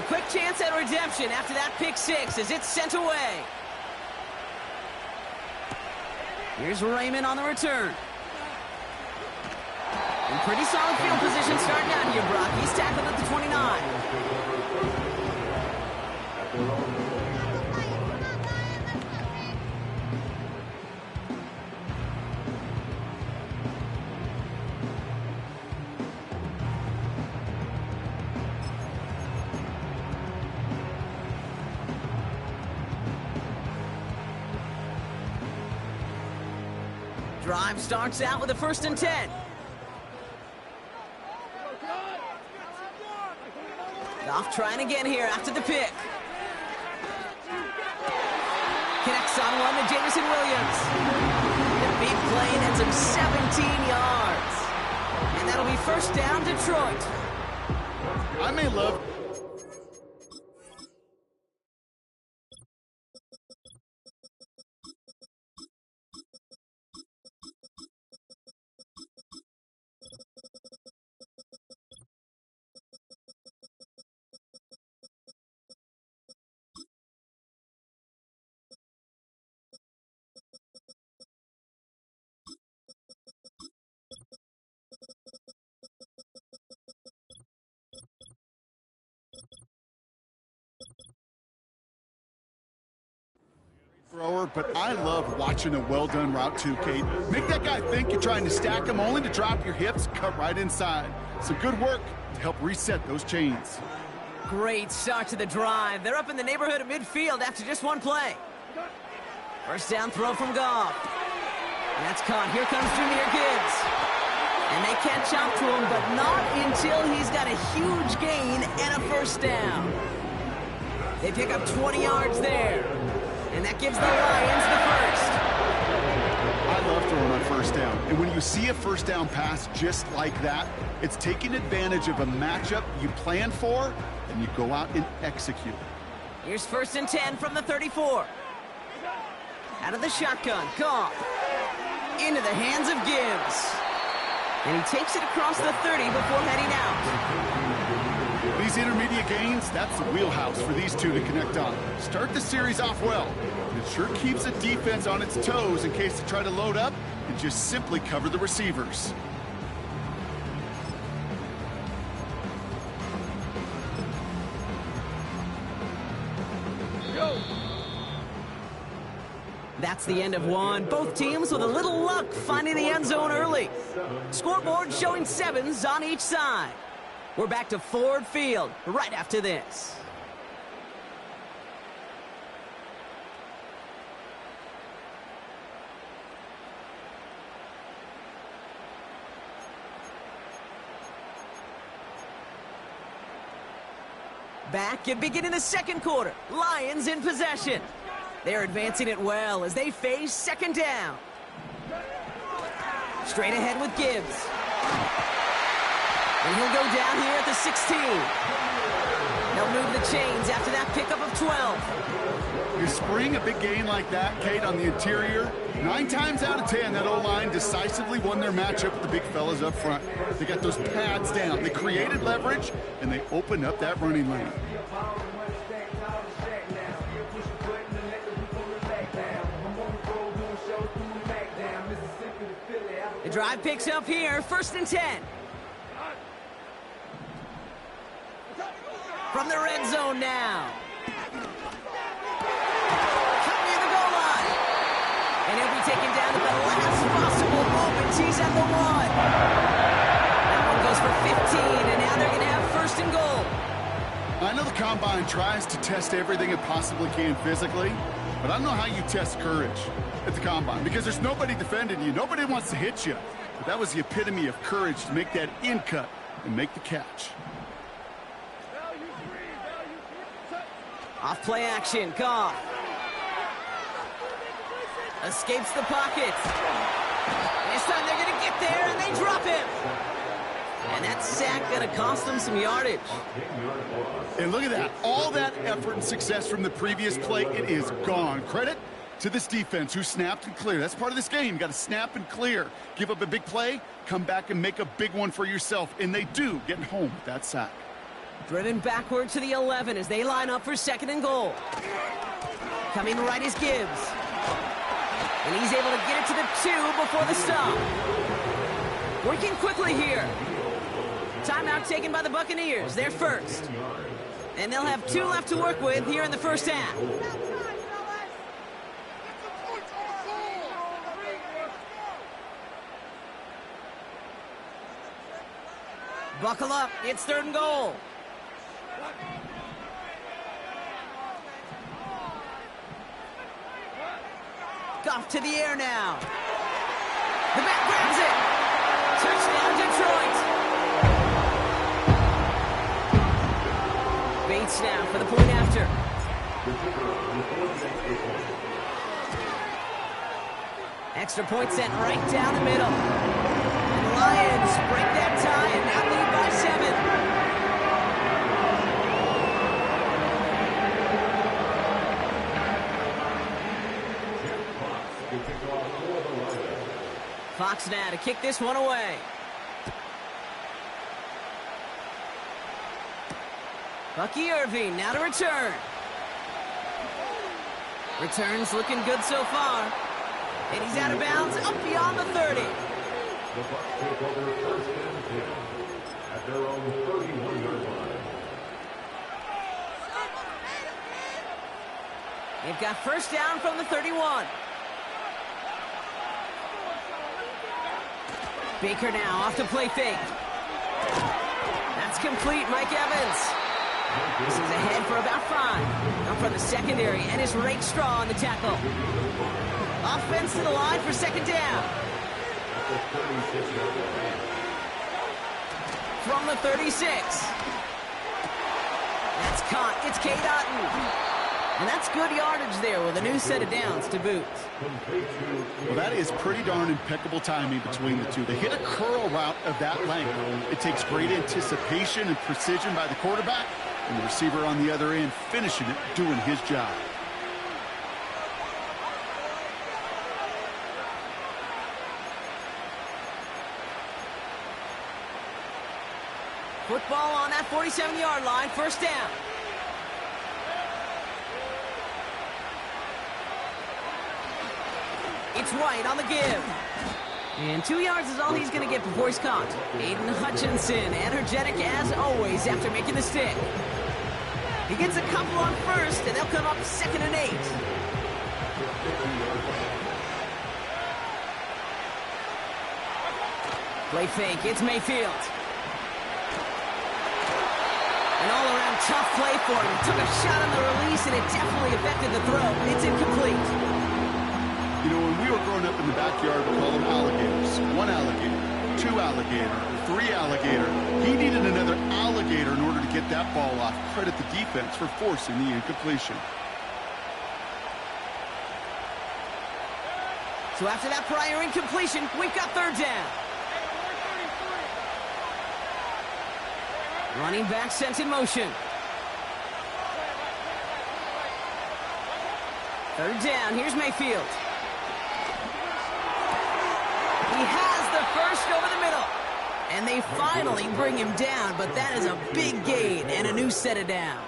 A quick chance at redemption after that pick six as it's sent away. Here's Raymond on the return. In pretty solid field position starting out here, Brock. He's tackled at the 29. Drive starts out with a 1st and 10. Goff trying again here after the pick. Connects on one to Jameson Williams. The big play nets him 17 yards. And that'll be 1st down, Detroit. I may love... thrower, but I love watching a well-done route too, Kate. Make that guy think you're trying to stack him only to drop your hips, cut right inside. Some good work to help reset those chains. Great start to the drive. They're up in the neighborhood of midfield after just one play. 1st down throw from Goff. And that's caught. Here comes Jahmyr Gibbs. And they catch up to him, but not until he's got a huge gain and a 1st down. They pick up 20 yards there. And that gives the Lions the 1st. I love throwing on 1st down. And when you see a 1st down pass just like that, it's taking advantage of a matchup you plan for, and you go out and execute. Here's 1st and 10 from the 34. Out of the shotgun, Goff. Into the hands of Gibbs. And he takes it across the 30 before heading out. These intermediate gains, that's the wheelhouse for these two to connect on. Start the series off well. It sure keeps the defense on its toes in case they try to load up and just simply cover the receivers. Go. That's the end of one. Both teams with a little luck finding the end zone early. Scoreboard showing 7s on each side. We're back to Ford Field right after this. Back and beginning the 2nd quarter. Lions in possession. They're advancing it well as they face 2nd down. Straight ahead with Gibbs. And he'll go down here at the 16. They'll move the chains after that pickup of 12. You spring a big gain like that, Kate, on the interior, 9 times out of 10, that O-line decisively won their matchup with the big fellas up front. They got those pads down. They created leverage, and they opened up that running lane. The drive picks up here, 1st and 10. From the red zone now. Cut near the goal line. And he'll be taken down at the last possible moment. He's at the 1. That one goes for 15, and now they're going to have 1st and goal. I know the Combine tries to test everything it possibly can physically, but I don't know how you test courage at the Combine, because there's nobody defending you. Nobody wants to hit you. But that was the epitome of courage to make that in cut and make the catch. Off play action, Goff. Escapes the pocket. This time they're going to get there, and they drop him. And that sack going to cost them some yardage. And look at that. All that effort and success from the previous play, it is gone. Credit to this defense who snapped and cleared. That's part of this game. You got to snap and clear. Give up a big play, come back and make a big one for yourself. And they do, getting home with that sack. Driven backward to the 11 as they line up for 2nd and goal. Coming right is Gibbs. And he's able to get it to the 2 before the stop. Working quickly here. Timeout taken by the Buccaneers. They're first. And they'll have 2 left to work with here in the first half. Buckle up. It's 3rd and goal. Goff to the air now. The back grabs it. Touchdown, Detroit. Bates now for the point after. Extra point sent right down the middle. And the Lions break that tie and now lead by 7. Fox now to kick this one away. Bucky Irving now to return. Returns looking good so far. And he's out of bounds up beyond the 30. The Bucs take over 1st and 10 at their own 31-yard line. They've got 1st down from the 31. Baker now off to play fake. That's complete, Mike Evans. This is ahead for about 5. Up from the secondary, and is Rakestraw on the tackle. Offense to the line for 2nd down. From the 36. That's caught. It's Cade Otton. And that's good yardage there with a new set of downs to boot. Well, that is pretty darn impeccable timing between the two. They hit a curl route of that length. It takes great anticipation and precision by the quarterback, and the receiver on the other end finishing it, doing his job. Football on that 47-yard line, 1st down. It's White on the give. And 2 yards is all he's going to get before he's caught. Aiden Hutchinson, energetic as always after making the stick. He gets a couple on 1st, and they'll come up 2nd and 8. Play fake, it's Mayfield. An all-around tough play for him. Took a shot on the release, and it definitely affected the throw. It's incomplete. You know, when we were growing up in the backyard, we called them alligators. 1 alligator, 2 alligator, 3 alligator. He needed another alligator in order to get that ball off. Credit the defense for forcing the incompletion. So after that prior incompletion, we've got 3rd down. Running back sent in motion. 3rd down, here's Mayfield. He has the 1st over the middle. And they finally bring him down, but that is a big gain and a new set of downs.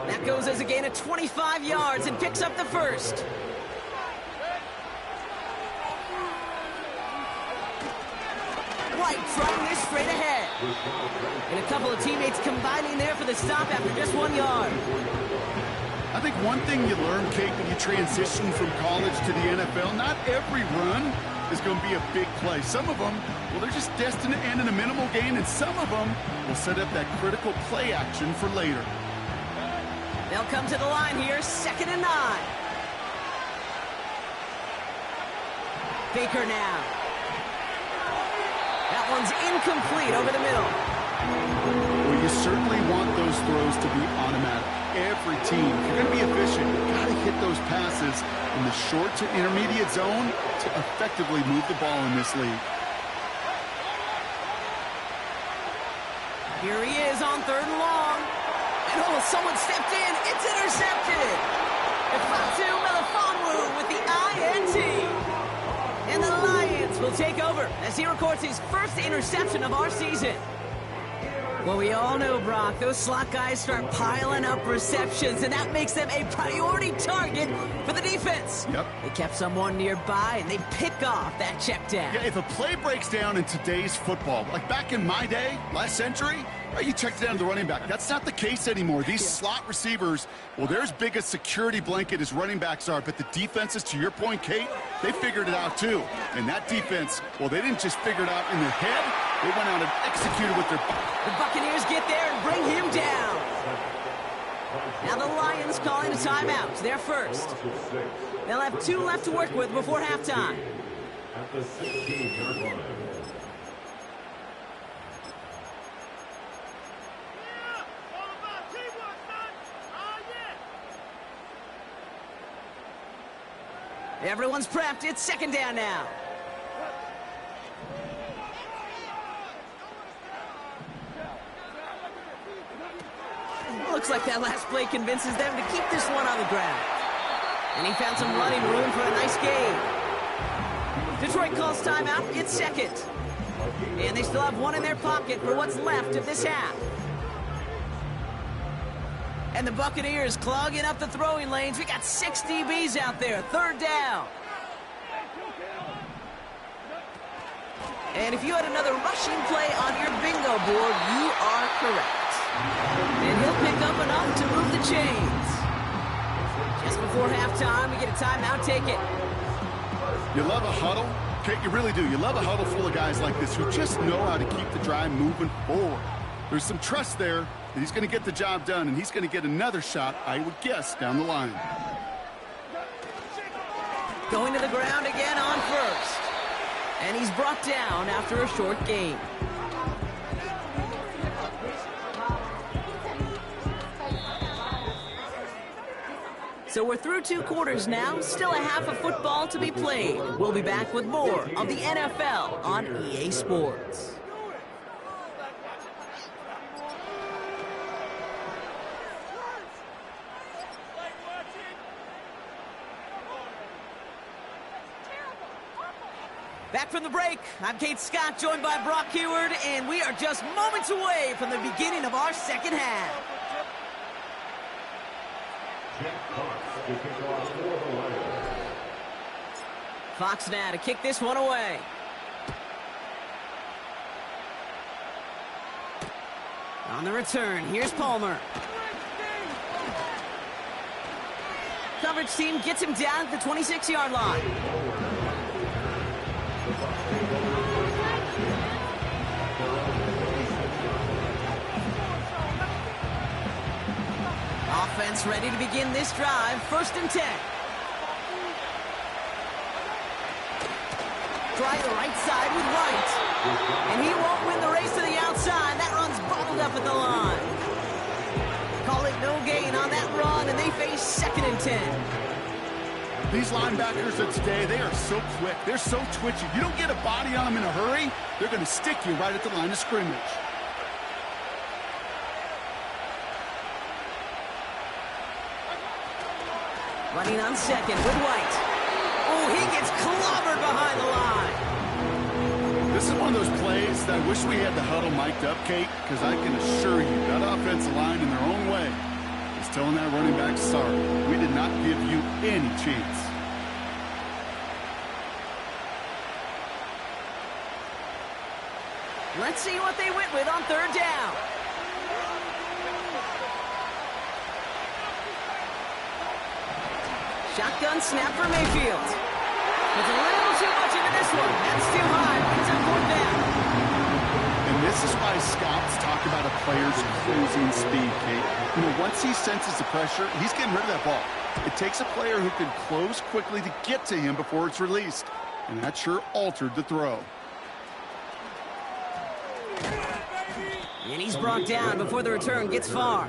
That goes as a gain of 25 yards and picks up the 1st. White trying this straight ahead. And a couple of teammates combining there for the stop after just 1 yard. I think one thing you learn, Kate, when you transition from college to the NFL, not every run is going to be a big play. Some of them, well, they're just destined to end in a minimal gain, and some of them will set up that critical play action for later. They'll come to the line here, 2nd and 9. Baker now. That one's incomplete over the middle. Well, you certainly want those throws to be automatic. Every team, if you're going to be efficient, you've got to hit those passes in the short to intermediate zone to effectively move the ball in this league. Here he is on 3rd and long. And oh, someone stepped in. It's intercepted. Ifeatu Melifonwu with the INT. And the Lions will take over as he records his 1st interception of our season. Well, we all know, Brock, those slot guys start piling up receptions, and that makes them a priority target for the defense. Yep. They kept someone nearby, and they pick off that check down. Yeah, if a play breaks down in today's football, like back in my day, last century, right, you checked down the running back. That's not the case anymore. These slot receivers, well, they're as big a security blanket as running backs are, but the defenses, to your point, Kate, they figured it out too. And that defense, well, they didn't just figure it out in their head. They went out and executed with their... The Buccaneers get there and bring him down. Now the Lions calling a timeout. They're first. They'll have 2 left to work with before halftime. At the 16-yard line. Everyone's prepped. It's second down now. Looks like that last play convinces them to keep this one on the ground. And he found some running room for a nice gain. Detroit calls timeout. It's second. And they still have one in their pocket for what's left of this half. And the Buccaneers clogging up the throwing lanes. We got 6 DBs out there. Third down. And if you had another rushing play on your bingo board, you are correct. And he'll pick up enough to move the chains. Just before halftime, we get a timeout. Take it. You love a huddle? Kate, you really do. You love a huddle full of guys like this who just know how to keep the drive moving forward. There's some trust there that he's going to get the job done, and he's going to get another shot, I would guess, down the line. Going to the ground again on first. And he's brought down after a short gain. So we're through 2 quarters now, still a half of football to be played. We'll be back with more of the NFL on EA Sports. Back from the break, I'm Kate Scott, joined by Brock Huard, and we are just moments away from the beginning of our second half. Fox now to kick this one away. On the return, here's Palmer. Coverage team gets him down at the 26-yard line. Offense ready to begin this drive. 1st and 10. Try the right side with White. And he won't win the race to the outside. That run's bottled up at the line. Call it no gain on that run, and they face 2nd and 10. These linebackers of today, they are so quick. They're so twitchy. You don't get a body on them in a hurry, they're going to stick you right at the line of scrimmage. Running on 2nd with White. Oh, he gets clobbered behind the line. This is one of those plays that I wish we had the huddle mic'd up, Kate, because I can assure you that offensive line in their own way is telling that running back, sorry, we did not give you any chance. Let's see what they went with on 3rd down. Shotgun snap for Mayfield. It's a little too much into this one. That's too high. Brings up 4th down. And this is why scouts talk about a player's closing speed, Kate. You know, once he senses the pressure, he's getting rid of that ball. It takes a player who can close quickly to get to him before it's released. And that sure altered the throw. And he's brought down before the return gets far.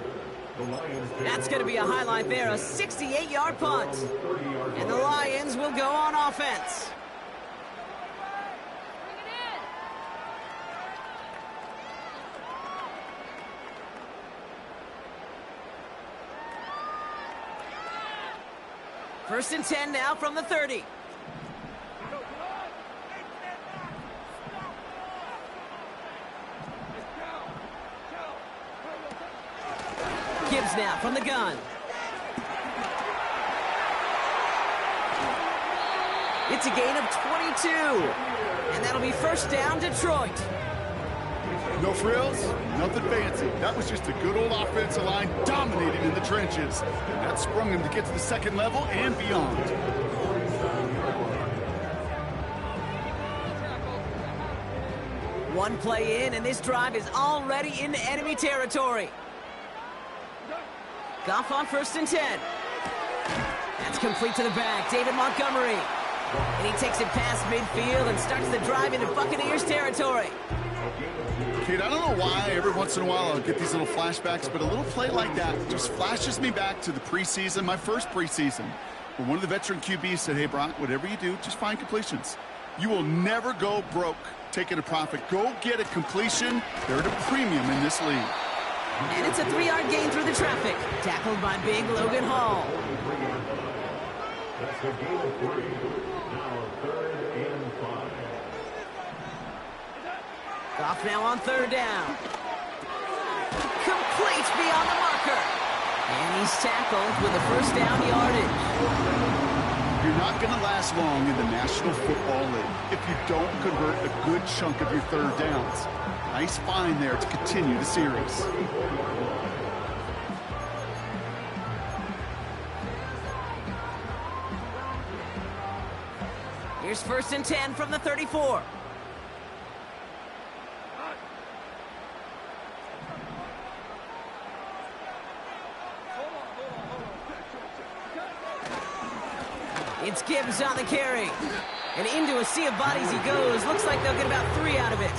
That's going to be a highlight there, a 68-yard punt. And the Lions will go on offense. First and 10 now from the 30. Gibbs now from the gun. It's a gain of 22. And that'll be first down, Detroit. No frills, nothing fancy. That was just a good old offensive line dominating in the trenches. That sprung him to get to the second level and beyond. One play in, and this drive is already into enemy territory. Goff on 1st and 10. That's complete to the back, David Montgomery. And he takes it past midfield and starts the drive into Buccaneers territory. Kate, I don't know why every once in a while I'll get these little flashbacks, but a little play like that just flashes me back to the preseason, my first preseason, where one of the veteran QBs said, hey, Brock, whatever you do, just find completions. You will never go broke taking a profit. Go get a completion. They're at a premium in this league. And it's a 3-yard gain through the traffic. Tackled by big Logan Hall. That's a gain of 3. Now 3rd and 5. Goff now on 3rd down. Complete beyond the marker. And he's tackled with a first down yardage. You're not going to last long in the National Football League if you don't convert a good chunk of your 3rd downs. Nice find there to continue the series. Here's 1st and 10 from the 34. It's Gibbs on the carry. And into a sea of bodies he goes. Looks like they'll get about 3 out of it.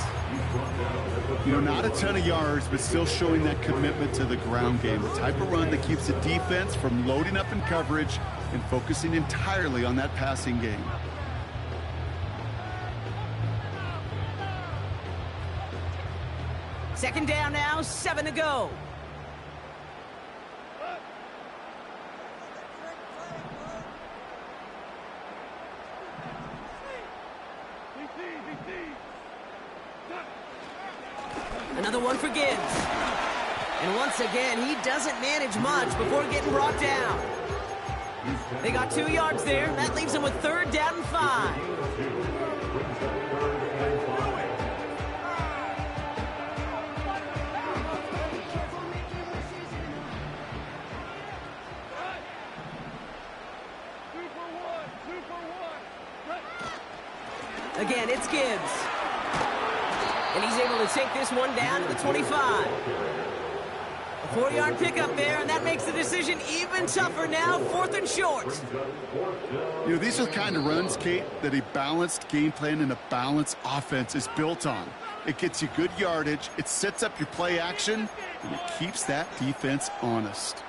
You know, not a ton of yards, but still showing that commitment to the ground game. The type of run that keeps the defense from loading up in coverage and focusing entirely on that passing game. Second down now, 7 to go. Another one for Gibbs. And once again, he doesn't manage much before getting brought down. They got 2 yards there. That leaves them with 3rd down and 5. Again, it's Gibbs. And he's able to take this one down to the 25. A 4-yard pickup there, and that makes the decision even tougher now, 4th and short. You know, these are the kind of runs, Kate, that a balanced game plan and a balanced offense is built on. It gets you good yardage, it sets up your play action, and it keeps that defense honest.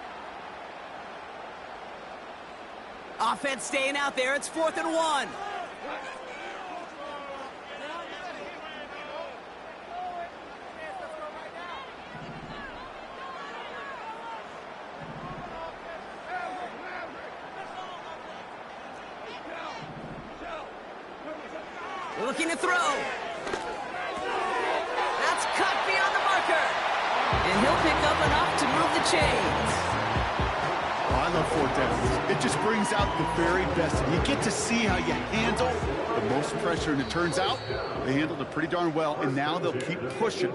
Offense staying out there. It's 4th and 1. Looking to throw. That's cut beyond the marker. And he'll pick up enough to move the chains. Oh, I love 4th downs. It just brings out the very best. And you get to see how you handle the most pressure. And it turns out they handled it pretty darn well. And now they'll keep pushing.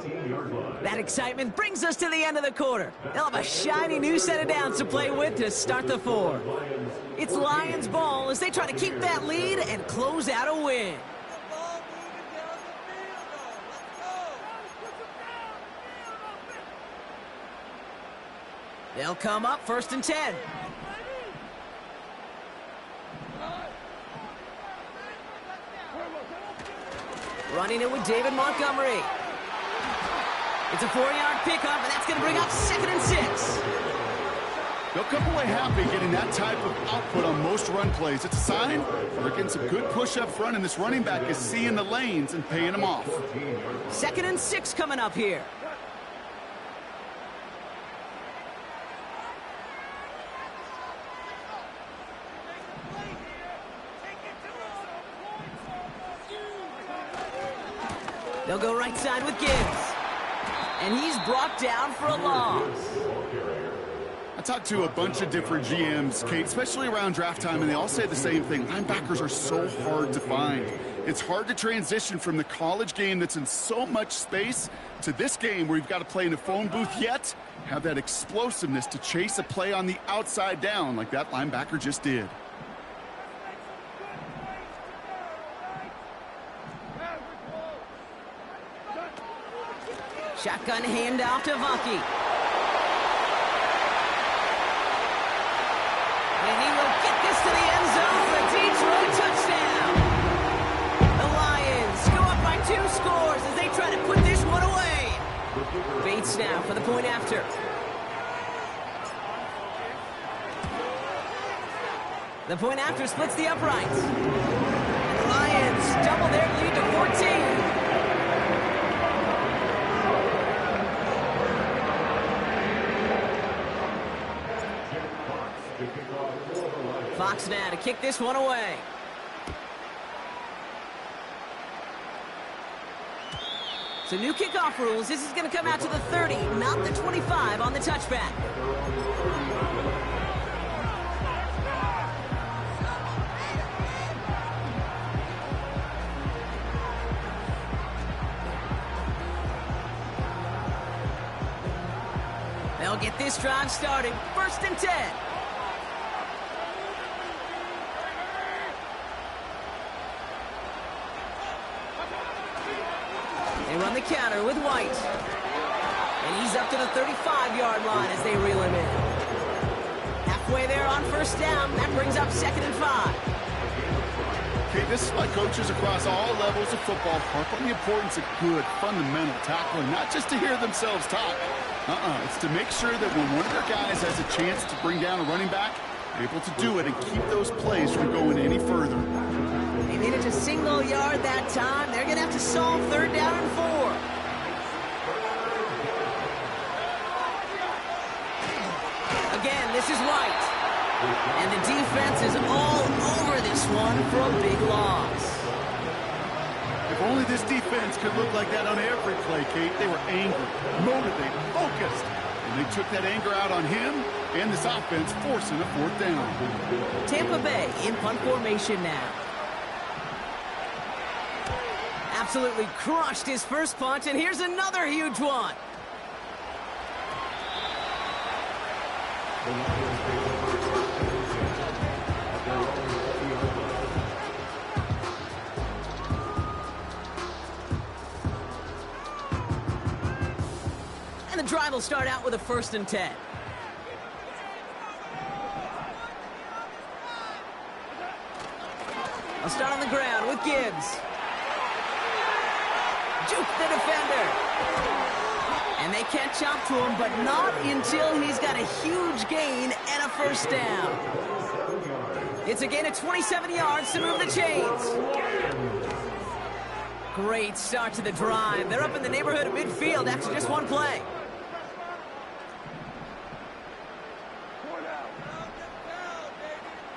That excitement brings us to the end of the quarter. They'll have a shiny new set of downs to play with to start the 4. It's Lions ball as they try to keep that lead and close out a win. They'll come up 1st and 10. Running it with David Montgomery. It's a 4-yard pickup, and that's going to bring up 2nd and 6. They'll come away happy getting that type of output on most run plays. It's a sign they're getting some good push up front, and this running back is seeing the lanes and paying them off. 2nd and 6 coming up here. They'll go right side with Gibbs. And he's brought down for a loss. I talked to a bunch of different GMs, Kate, especially around draft time, and they all say the same thing. Linebackers are so hard to find. It's hard to transition from the college game that's in so much space to this game where you've got to play in a phone booth, yet have that explosiveness to chase a play on the outside down like that linebacker just did. Shotgun handoff to Vaki. And he will get this to the end zone for a Detroit touchdown. The Lions go up by 2 scores as they try to put this one away. Bates now for the point after. The point after splits the uprights. And the Lions double their lead to 14. Fox now to kick this one away. So new kickoff rules. This is going to come out to the 30, not the 25 on the touchback. They'll get this drive started. 1st and 10. They run the counter with White. And he's up to the 35-yard line as they reel him in. Halfway there on 1st down. That brings up 2nd and 5. Okay, this is why coaches across all levels of football harp on the importance of good, fundamental tackling, not just to hear themselves talk. It's to make sure that when one of their guys has a chance to bring down a running back, they're able to do it and keep those plays from going any further. They made it to single yard that time. They're going to have to solve 3rd down and 4. Again, this is White. And the defense is all over this one for a big loss. If only this defense could look like that on every play, Kate. They were angry, motivated, focused. And they took that anger out on him and this offense, forcing a 4th down. Tampa Bay in punt formation now. Absolutely crushed his first punt, and here's another huge one. And the drive will start out with a 1st and 10. I'll start on the ground with Gibbs. Juke the defender. And they catch up to him, but not until he's got a huge gain and a 1st down. It's a gain of 27 yards to move the chains. Great start to the drive. They're up in the neighborhood of midfield after just 1 play.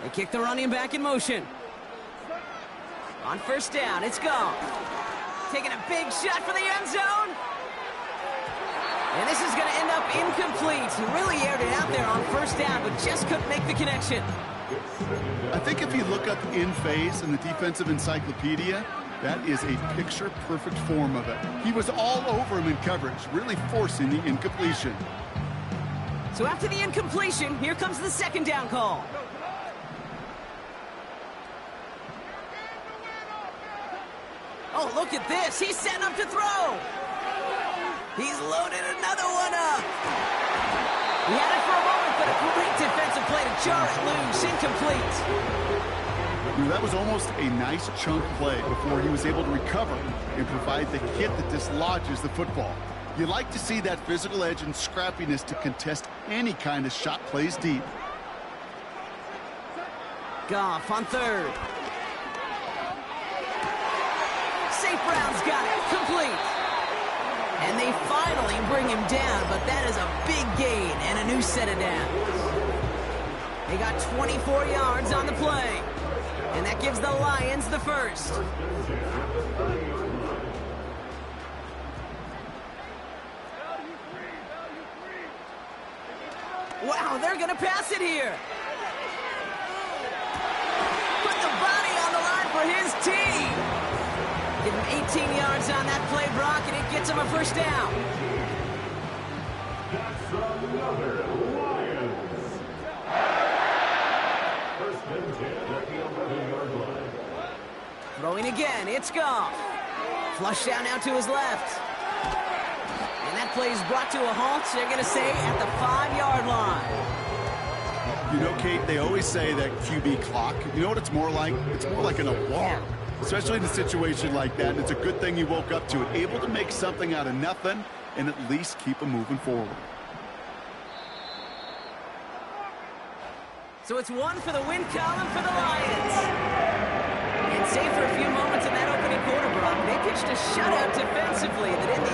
They kick the running back in motion. On 1st down, it's gone. Taking a big shot for the end zone. And this is going to end up incomplete. He really aired it out there on 1st down, but just couldn't make the connection. I think if you look up in phase in the defensive encyclopedia, that is a picture-perfect form of it. He was all over him in coverage, really forcing the incompletion. So after the incompletion, here comes the 2nd down call. Oh, look at this. He's setting up to throw. He's loaded another one up. He had it for a moment, but a great defensive play to jar it loose. Incomplete. That was almost a nice chunk play before he was able to recover and provide the hit that dislodges the football. You like to see that physical edge and scrappiness to contest any kind of shot plays deep. Goff on 3rd. St. Brown's got it. Complete. And they finally bring him down, but that is a big gain and a new set of downs. They got 24 yards on the play. And that gives the Lions the 1st. Wow, they're going to pass it here. Put the body on the line for his team. Give him 18 yards on that play, Brock, and it gets him a first down. That's another Lions. First and 10 at the 11-yard line. Throwing again, it's Goff. Flush down now to his left. And that play is brought to a halt, so they're going to say at the 5-yard line. You know, Kate, they always say that QB clock, you know what it's more like? It's more like an alarm, especially in a situation like that. And it's a good thing you woke up to it, able to make something out of nothing and at least keep them moving forward. So it's one for the win column for the Lions. And save for a few moments in that opening quarter, Brock. They pitched a shutout defensively that in the